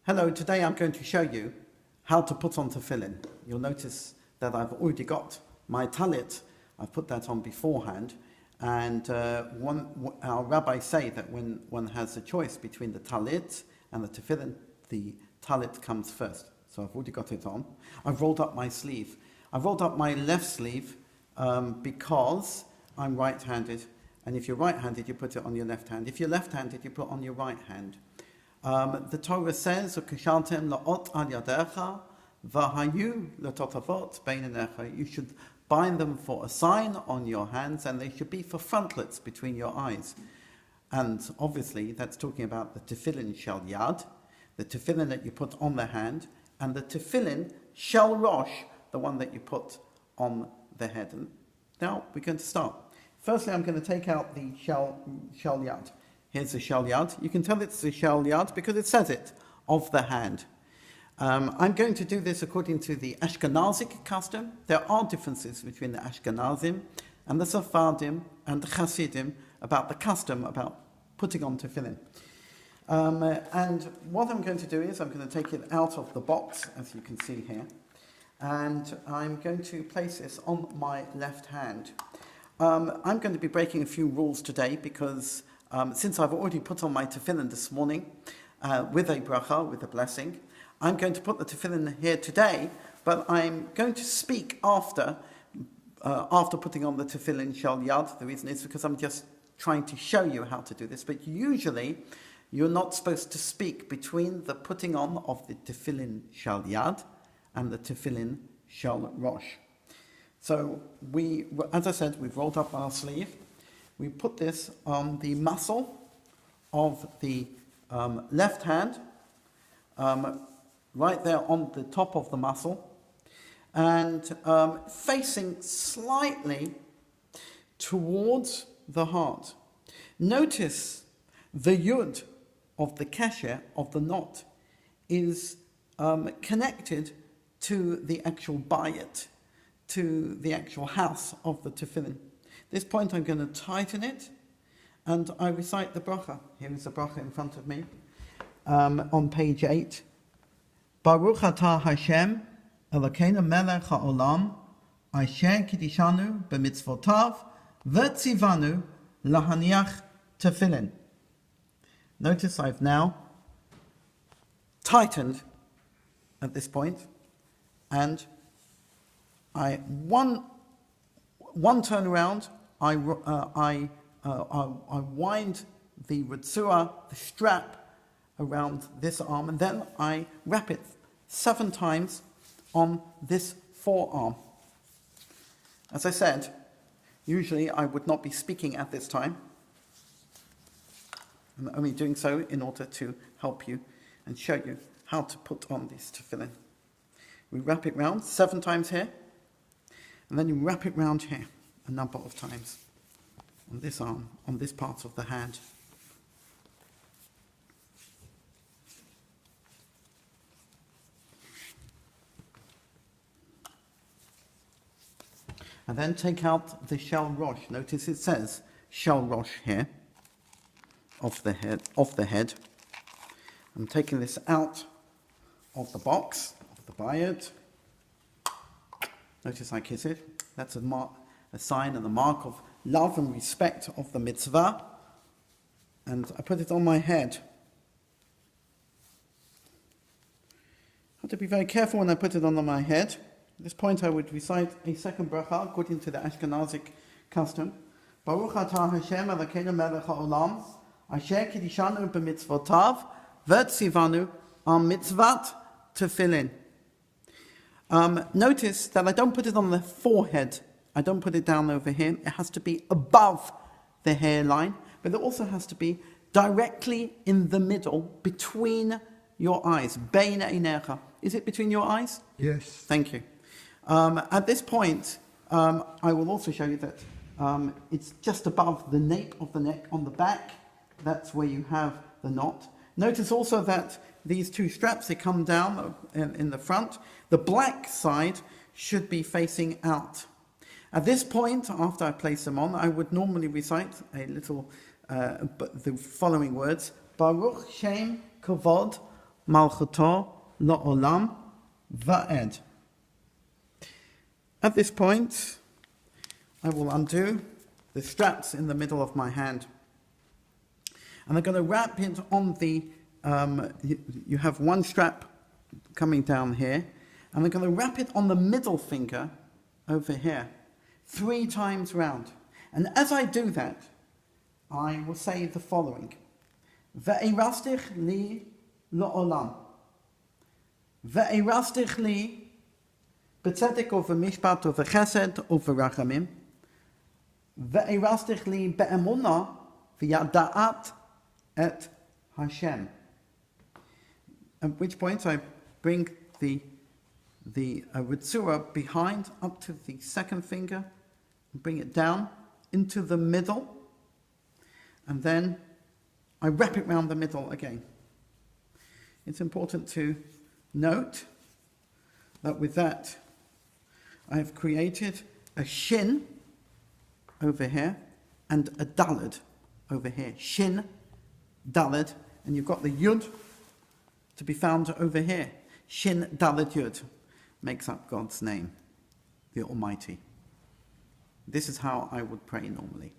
Hello, today I'm going to show you how to put on tefillin. You'll notice that I've already got my talit. I've put that on beforehand. And our rabbis say that when one has a choice between the talit and the tefillin, the talit comes first. So I've already got it on. I've rolled up my sleeve. I've rolled up my left sleeve because I'm right-handed. And if you're right-handed, you put it on your left hand. If you're left-handed, you put it on your right hand. The Torah says, "Ukashaltem la'ot al yadecha, v'hayu l'totavot beinenecha." You should bind them for a sign on your hands, and they should be for frontlets between your eyes. And obviously, that's talking about the tefillin shel yad, the tefillin that you put on the hand, and the tefillin shel rosh, the one that you put on the head. And now we're going to start. Firstly, I'm going to take out the shel yad. Here's the shel yad. You can tell it's the shel yad because it says it, of the hand. I'm going to do this according to the Ashkenazic custom. There are differences between the Ashkenazim and the Sephardim and the Hasidim about the custom about putting on tefillin. And what I'm going to do is I'm going to take it out of the box, as you can see here, and I'm going to place this on my left hand. I'm going to be breaking a few rules today because since I've already put on my tefillin this morning with a bracha, with a blessing, I'm going to put the tefillin here today, but I'm going to speak after putting on the tefillin shel yad. The reason is because I'm just trying to show you how to do this, but usually you're not supposed to speak between the putting on of the tefillin shel yad and the tefillin shel rosh. So as I said, we've rolled up our sleeve. We put this on the muscle of the left hand, right there on the top of the muscle, and facing slightly towards the heart. Notice the yud of the kesher, of the knot, is connected to the actual bayit, to the actual house of the tefillin. At this point I'm going to tighten it, and I recite the bracha. Here is the bracha in front of me, on page 8. Baruch atah Hashem, Elokeinu melech ha'olam, asher kidishanu b'mitzvotav, v'tzivanu lahaniach tefillin. Notice I've now tightened at this point, and I one turn around, I wind the ritzua, the strap, around this arm, and then I wrap it 7 times on this forearm. As I said, usually I would not be speaking at this time. I'm only doing so in order to help you and show you how to put on this tefillin. We wrap it round 7 times here, and then you wrap it round here a number of times on this arm, on this part of the hand. And then take out the shel rosh. Notice it says shel rosh here, off the head. I'm taking this out of the box, of the bayit. Notice I kiss it. That's a sign and a mark of love and respect of the mitzvah. And I put it on my head. I have to be very careful when I put it on my head. At this point I would recite a second bracha according to the Ashkenazic custom. Baruch atah Hashem Elokeinu melech ha'olam, asher kidishanu b'mitzvotav, v'tzivanu al mitzvat tefillin. Notice that I don't put it on the forehead. I don't put it down over here. It has to be above the hairline, but it also has to be directly in the middle, between your eyes. Bein einecha. Is it between your eyes? Yes. Thank you. At this point, I will also show you that it's just above the nape of the neck on the back. That's where you have the knot. Notice also that these 2 straps, they come down in the front. The black side should be facing out. At this point, after I place them on, I would normally recite a little, the following words: Baruch Shem Kavod malchuto la'olam va'ed. At this point, I will undo the straps in the middle of my hand. And I'm going to wrap it on the, you have one strap coming down here, and I'm going to wrap it on the middle finger over here, 3 times round. And as I do that, I will say the following. Ve'erastich li la'olam. Ve'erastich li b'tzedek u'v'mishpat u'v'chesed u'v'rachamim. Ve'erastich li be'emunah v'yada'at et Hashem. At which point I bring the ritzura behind up to the second finger, and bring it down into the middle, and then I wrap it round the middle again. It's important to note that with that I have created a shin over here and a daled over here. Shin, daled, and you've got the yud to be found over here. Shin, daled, yud makes up God's name, the Almighty. This is how I would pray normally.